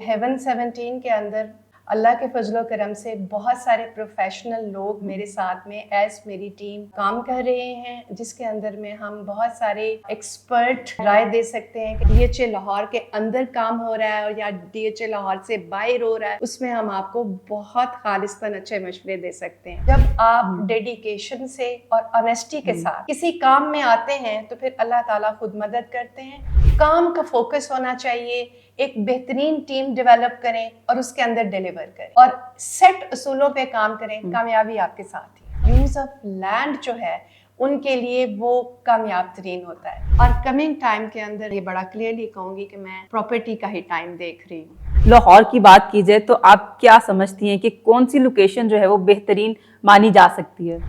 Haven 17 के अंदर अल्लाह के फजलो करम से बहुत सारे प्रोफेशनल लोग मेरे साथ में एज मेरी टीम काम कर रहे हैं, जिसके अंदर में हम बहुत सारे एक्सपर्ट राय दे सकते हैं कि डीएचए लाहौर के अंदर काम हो रहा है और या डीएचए लाहौर से बाहर हो रहा है, उसमें हम आपको बहुत खालिस्तन अच्छे मशवरे दे सकते हैं। जब आप डेडिकेशन से और ऑनेस्टी के साथ किसी काम में आते हैं तो फिर अल्लाह ताला खुद मदद करते हैं। काम का फोकस होना चाहिए, एक बेहतरीन टीम डेवलप करें और उसके अंदर डिलीवर करें और सेट असूलों पे काम करें, कामयाबी आपके साथ ही। यूज ऑफ लैंड जो है उनके लिए वो कामयाब तरीन होता है। और कमिंग टाइम के अंदर ये बड़ा क्लियरली कहूंगी कि मैं प्रॉपर्टी का ही टाइम देख रही हूँ। लाहौर की बात की जाए तो आप क्या समझती हैं कि कौन सी लोकेशन जो है वो बेहतरीन मानी जा सकती है?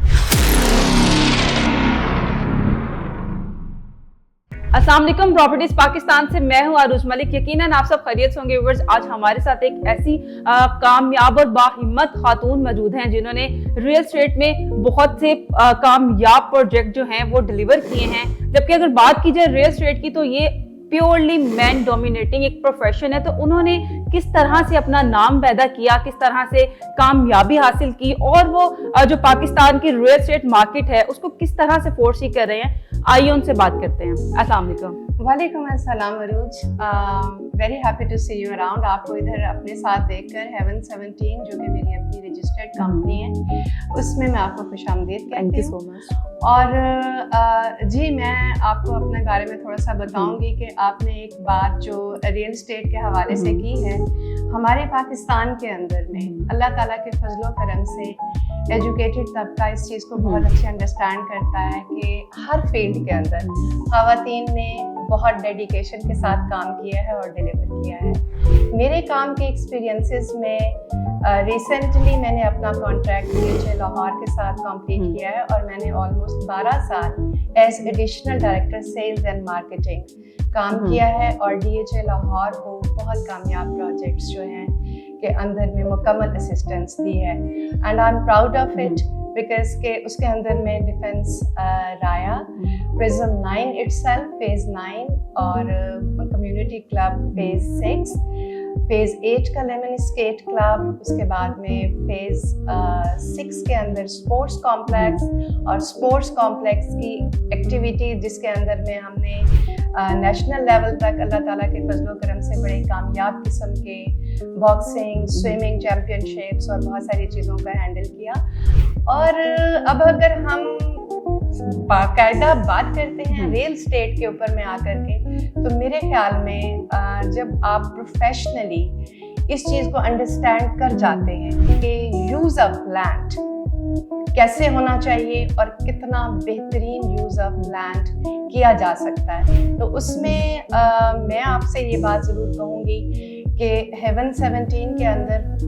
अस्सलाम वालेकुम, प्रॉपर्टीज पाकिस्तान से मैं हूं आरुज मलिक। यकीनन आप सब खैरियत होंगे व्यूअर्स। आज हमारे साथ एक ऐसी कामयाब और बाहिम्मत खातून मौजूद हैं जिन्होंने रियल एस्टेट में बहुत से कामयाब प्रोजेक्ट जो हैं वो डिलीवर किए हैं। जबकि अगर बात की जाए रियल एस्टेट की तो ये प्योरली मैन डोमिनेटिंग एक प्रोफेशन है। तो उन्होंने किस तरह से अपना नाम पैदा किया, किस तरह से कामयाबी हासिल की और वो जो पाकिस्तान की रियल एस्टेट मार्केट है उसको किस तरह से फोर्सी कर रहे हैं, आइए उनसे बात करते हैं। अस्सलाम वालेकुम। वालेकुम अस्सलाम Arooj, very happy to see you around. आपको इधर अपने साथ देखकर हेवन 17 जो कि मेरी अपनी रजिस्टर्ड कंपनी है उसमें मैं आपको खुशामदीद कहती हूँ। So much. और जी मैं आपको अपने बारे में थोड़ा सा बताऊंगी कि आपने एक बात जो रियल एस्टेट के हवाले से की है। हमारे पाकिस्तान के अंदर में अल्लाह ताला के फजलो करम से एजुकेटेड तबका इस चीज़ को बहुत अच्छे अंडरस्टैंड करता है कि हर फील्ड के अंदर ख़वातीन ने बहुत डेडिकेशन के साथ काम किया है और डिलीवर किया है। मेरे काम के एक्सपीरियंसेस में रिसेंटली मैंने अपना कॉन्ट्रैक्ट डीएचए लाहौर के साथ कंप्लीट किया है और मैंने ऑलमोस्ट 12 साल as additional director sales and marketing काम किया है और डीएचए लाहौर को बहुत कामयाब प्रोजेक्ट्स जो हैं के अंदर में मुकम्मल असिस्टेंस दी है। And I am proud of it because के उसके अंदर में डिफेंस राया, प्रिज्म 9 इटसेल्फ फेज़ 9 और कम्युनिटी क्लब फेज़ 6, फेज़ 8 का लेमन स्केट क्लब, उसके बाद में फेज़ 6 के अंदर स्पोर्ट्स कॉम्प्लेक्स और स्पोर्ट्स कॉम्प्लेक्स की एक्टिविटी जिसके अंदर में हमने नेशनल लेवल तक अल्लाह ताला के फजलो करम से बड़े कामयाब किस्म के बॉक्सिंग, स्विमिंग चैम्पियनशिप्स और बहुत सारी चीज़ों का हैंडल किया। और अब अगर हम बाकायदा बात करते हैं रियल एस्टेट के ऊपर में आकर के तो मेरे ख्याल में जब आप प्रोफेशनली इस चीज़ को अंडरस्टैंड कर जाते हैं कि यूज़ ऑफ लैंड कैसे होना चाहिए और कितना बेहतरीन यूज़ ऑफ लैंड किया जा सकता है, तो उसमें मैं आपसे ये बात ज़रूर कहूँगी कि हेवन 17 के अंदर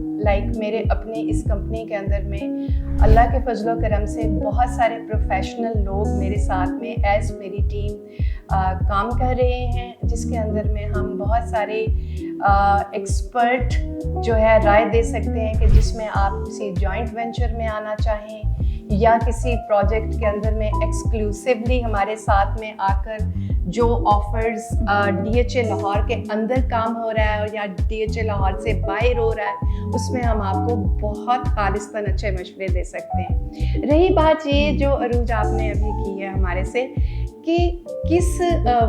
मेरे अपने इस कंपनी के अंदर में अल्लाह के फजलो करम से बहुत सारे प्रोफेशनल लोग मेरे साथ में एज मेरी टीम काम कर रहे हैं, जिसके अंदर में हम बहुत सारे एक्सपर्ट जो है राय दे सकते हैं कि जिसमें आप किसी जॉइंट वेंचर में आना चाहें या किसी प्रोजेक्ट के अंदर में एक्सक्लूसिवली हमारे साथ में आकर जो ऑफर्स डीएचए लाहौर के अंदर काम हो रहा है और या डीएचए लाहौर से बाहर हो रहा है उसमें हम आपको बहुत खालिस्तन अच्छे मशवरे दे सकते हैं। रही बात ये जो अरूज आपने अभी की है हमारे से कि किस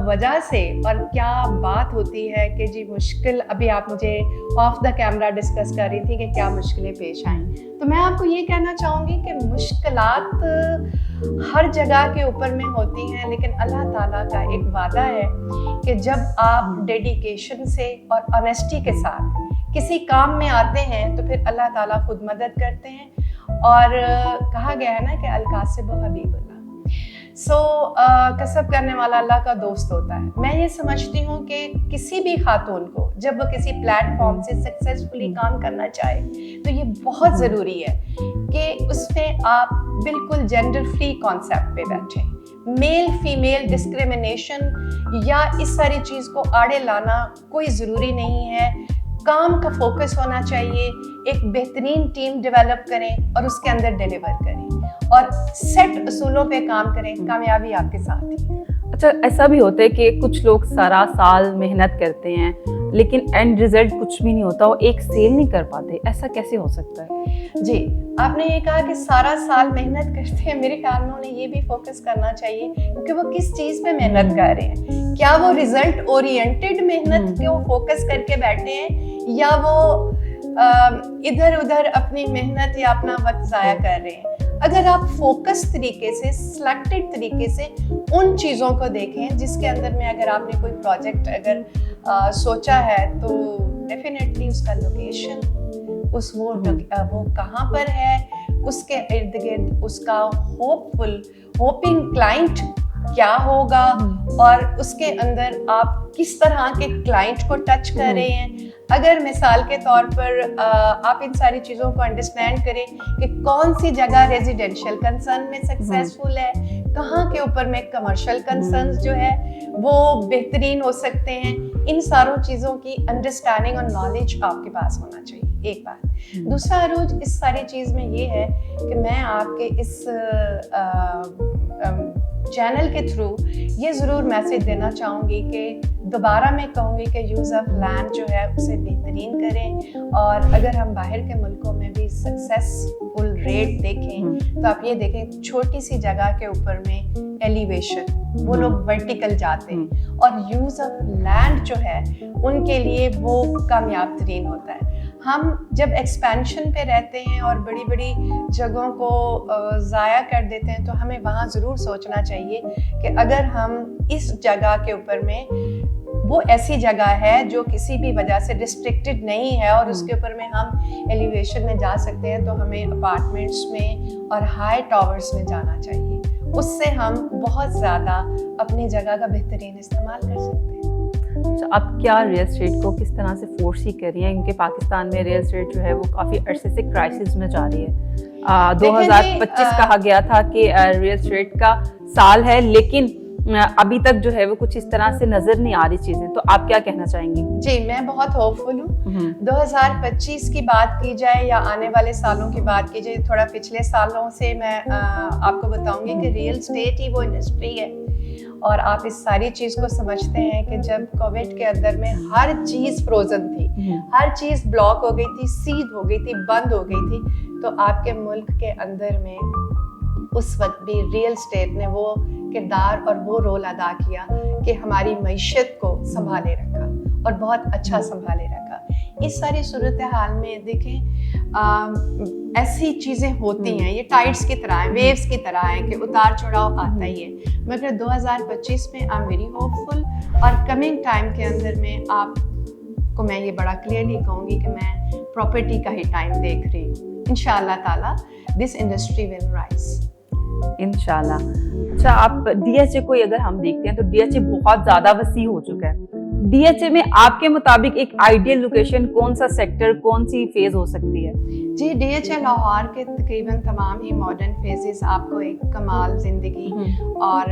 वजह से और क्या बात होती है कि जी मुश्किल, अभी आप मुझे ऑफ द कैमरा डिस्कस कर रही थी कि क्या मुश्किलें पेश आईं, तो मैं आपको ये कहना चाहूँगी कि मुश्किलात हर जगह के ऊपर में होती हैं, लेकिन अल्लाह ताला का एक वादा है कि जब आप डेडिकेशन से और ऑनेस्टी के साथ किसी काम में आते हैं तो फिर अल्लाह ताला खुद मदद करते हैं। और कहा गया है ना कि अल-कासिब हबीबुल्लाह, कसब करने वाला अल्लाह का दोस्त होता है। मैं ये समझती हूँ कि किसी भी खातून को जब वो किसी प्लेटफॉर्म से सक्सेसफुली काम करना चाहे तो ये बहुत ज़रूरी है कि उसमें आप बिल्कुल जेंडर फ्री कॉन्सेप्ट पे बैठें। मेल फीमेल डिस्क्रिमिनेशन या इस सारी चीज़ को आड़े लाना कोई ज़रूरी नहीं है। काम का फोकस होना चाहिए, एक बेहतरीन टीम डेवलप करें और उसके अंदर डिलीवर करें और सेट असूलों पे काम करें, कामयाबी आपके साथ ही। अच्छा, ऐसा भी होता है कि कुछ लोग सारा साल मेहनत करते हैं लेकिन एंड रिजल्ट कुछ भी नहीं होता, वो एक सेल नहीं कर पाते, ऐसा कैसे हो सकता है? जी, आपने ये कहा कि सारा साल मेहनत करते हैं, मेरे ख्याल में उन्हें ये भी फोकस करना चाहिए कि वो किस चीज़ पे मेहनत कर रहे हैं। क्या वो रिजल्ट ओरिएंटेड मेहनत को फोकस करके बैठे हैं, या वो इधर उधर अपनी मेहनत या अपना वक्त ज़ाया कर रहे हैं। अगर आप फोकस तरीके से, सिलेक्टेड तरीके से उन चीज़ों को देखें जिसके अंदर में अगर आपने कोई प्रोजेक्ट अगर सोचा है, तो डेफिनेटली उसका लोकेशन, वो कहाँ पर है, उसके इर्द गिर्द उसका होपिंग क्लाइंट क्या होगा, और उसके अंदर आप किस तरह के क्लाइंट को टच कर रहे हैं। अगर मिसाल के तौर पर आप इन सारी चीज़ों को अंडरस्टैंड करें कि कौन सी जगह रेजिडेंशियल कंसर्न में सक्सेसफुल है, कहाँ के ऊपर में कमर्शियल कंसर्न्स जो है वो बेहतरीन हो सकते हैं, इन सारों चीज़ों की अंडरस्टैंडिंग और नॉलेज आपके पास होना चाहिए, एक बात। दूसरा अरूज, इस सारी चीज़ में ये है कि मैं आपके इस चैनल के थ्रू ये ज़रूर मैसेज देना चाहूँगी कि दोबारा मैं कहूँगी कि यूज़ ऑफ लैंड जो है उसे बेहतरीन करें। और अगर हम बाहर के मुल्कों में भी सक्सेसफुल रेट देखें, तो आप ये देखें छोटी सी जगह के ऊपर में एलिवेशन, वो लोग वर्टिकल जाते हैं, और यूज़ ऑफ लैंड जो है उनके लिए वो कामयाब तरीन होता है। हम जब एक्सपेंशन पे रहते हैं और बड़ी बड़ी जगहों को ज़ाया कर देते हैं, तो हमें वहाँ ज़रूर सोचना चाहिए कि अगर हम इस जगह के ऊपर में, वो ऐसी जगह है जो किसी भी वजह से रिस्ट्रिक्टेड नहीं है और उसके ऊपर में हम एलिवेशन में जा सकते हैं, तो हमें अपार्टमेंट्स में और हाई टावर्स में जाना चाहिए। उससे हम बहुत ज़्यादा अपनी जगह का बेहतरीन इस्तेमाल कर सकते हैं। आप क्या रियल एस्टेट को किस तरह से फोर्स कर रही हैं, क्योंकि पाकिस्तान में रियल एस्टेट जो है वो काफ़ी अरसे से क्राइसिस में जा रही है। 2025 कहा गया था कि रियल एस्टेट का साल है, लेकिन अभी तक जो है वो कुछ इस तरह से नजर नहीं आ रही चीजें, तो आप क्या कहना चाहेंगी? जी, मैं बहुत होपफुल हूँ। 2025 की बात की जाए या आने वाले सालों की बात की जाए, थोड़ा पिछले सालों से मैं आपको बताऊंगी कि रियल एस्टेट ही वो इंडस्ट्री है। और आप इस सारी चीज़ को समझते हैं कि जब कोविड के अंदर में हर चीज़ फ्रोजन थी, हर चीज़ ब्लॉक हो गई थी, सीज हो गई थी, बंद हो गई थी, तो आपके मुल्क के अंदर में उस वक्त भी रियल एस्टेट ने वो किरदार और वो रोल अदा किया कि हमारी मईशत को संभाले रखा और बहुत अच्छा संभाले रखा। इस सारी सूरत हाल में देखें, ऐसी चीज़ें होती हैं, ये टाइड्स की तरह हैं, वेव्स की तरह हैं कि उतार चढ़ाव आता ही है। मगर 2025 में आई एम वेरी होपफुल, और कमिंग टाइम के अंदर में आपको मैं ये बड़ा क्लियरली कहूँगी कि मैं प्रॉपर्टी का ही टाइम देख रही हूँ। इंशाअल्लाह ताला दिस इंडस्ट्री विल राइज, इंशाल्लाह। अच्छा, आप डीएचए को अगर हम देखते हैं तो डीएचए बहुत ज्यादा वसी हो चुका है। डीएचए में आपके मुताबिक एक आइडियल लोकेशन कौन सा सेक्टर, कौन सी फेज हो सकती है? जी, डीएचए लाहौर के तकरीबन तमाम ही मॉडर्न फेजेस आपको एक कमाल जिंदगी, और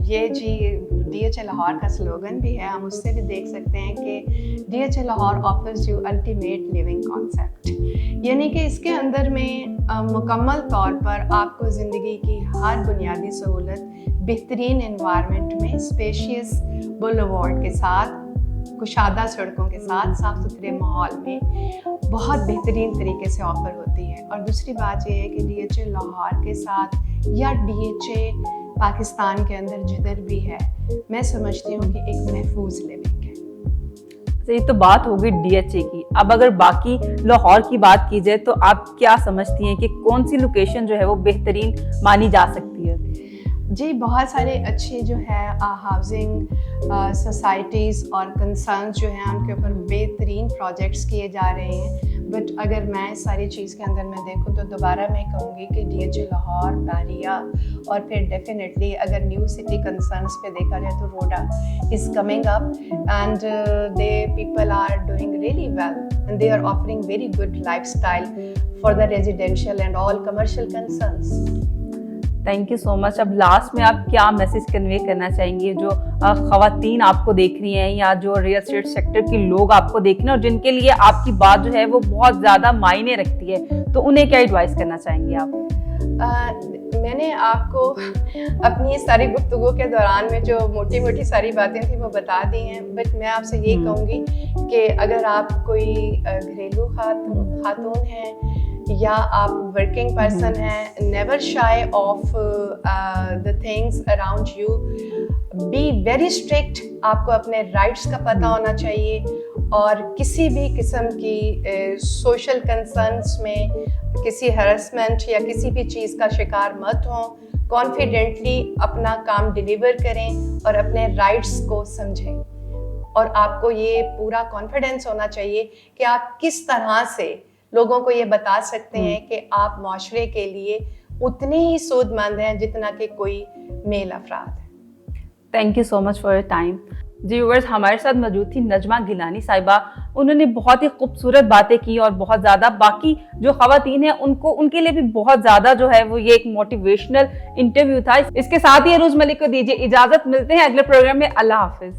ये जी डीएचए लाहौर का स्लोगन भी है, हम उससे भी देख सकते हैं कि DHA Lahore offers you ultimate living concept, यानी कि इसके अंदर में मुकम्मल तौर पर आपको ज़िंदगी की हर बुनियादी सहूलत बेहतरीन एनवायरनमेंट में, स्पेशियस बुलवार्ड के साथ, कुशादा सड़कों के साथ, साफ सुथरे माहौल में बहुत बेहतरीन तरीके से ऑफ़र होती है। और दूसरी बात यह है कि डीएचए लाहौर के साथ या डीएचए पाकिस्तान के अंदर जिधर भी है, मैं समझती हूँ कि एक महफूज लिविंग है। तो ये तो बात होगी डीएचए की। अब अगर बाकी लाहौर की बात की जाए, तो आप क्या समझती हैं कि कौन सी लोकेशन जो है वो बेहतरीन मानी जा सकती है? जी, बहुत सारे अच्छे जो है हाउसिंग सोसाइटीज़ और कंसर्न्स जो हैं उनके ऊपर बेहतरीन प्रोजेक्ट्स किए जा रहे हैं। बट अगर मैं इस सारी चीज़ के अंदर मैं देखूं, तो दोबारा मैं कहूँगी कि डीएचए लाहौर, बारिया, और फिर डेफिनेटली अगर न्यू सिटी कंसर्न्स पे देखा जाए तो Ruda is coming up, and they people are doing really well and they are offering very good lifestyle for the residential and all commercial concerns. Thank you so much. अब last में आप क्या message convey करना चाहेंगे जो ख़वातीन आपको देख रही हैं, या जो रियल एस्टेट सेक्टर के लोग आपको देख रहे हैं और जिनके लिए आपकी बात जो है वो बहुत ज़्यादा मायने रखती है, तो उन्हें क्या एडवाइस करना चाहेंगे आप? میں نے آپ کو اپنی ساری گفتگو کے دوران میں جو موٹی موٹی ساری باتیں تھیں وہ بتا دی ہیں، بٹ میں آپ سے یہ کہوں گی کہ اگر آپ کوئی گھریلو خاتون ہیں یا آپ ورکنگ پرسن ہیں، never shy of the things around you, be very strict. آپ کو اپنے رائٹس کا پتہ ہونا چاہیے اور کسی بھی قسم کی سوشل کنسرنس میں کسی ہراسمنٹ یا کسی بھی چیز کا شکار مت ہوں. کانفیڈنٹلی اپنا کام ڈیلیور کریں اور اپنے رائٹس کو سمجھیں، اور آپ کو یہ پورا کانفیڈنس ہونا چاہیے کہ آپ کس طرح سے لوگوں کو یہ بتا سکتے ہیں کہ آپ معاشرے کے لیے اتنے ہی سود مند ہیں جتنا کہ کوئی میل افراد ہے. Thank you so much for your time. جی ویورز، ہمارے ساتھ موجود تھی نجمہ گیلانی صاحبہ. انہوں نے بہت ہی خوبصورت باتیں کی اور بہت زیادہ باقی جو خواتین ہیں ان کے لیے بھی بہت زیادہ جو ہے وہ یہ ایک موٹیویشنل انٹرویو تھا. اس کے ساتھ ہی عروج ملک کو دیجیے اجازت. ملتے ہیں اگلے پروگرام میں. اللہ حافظ.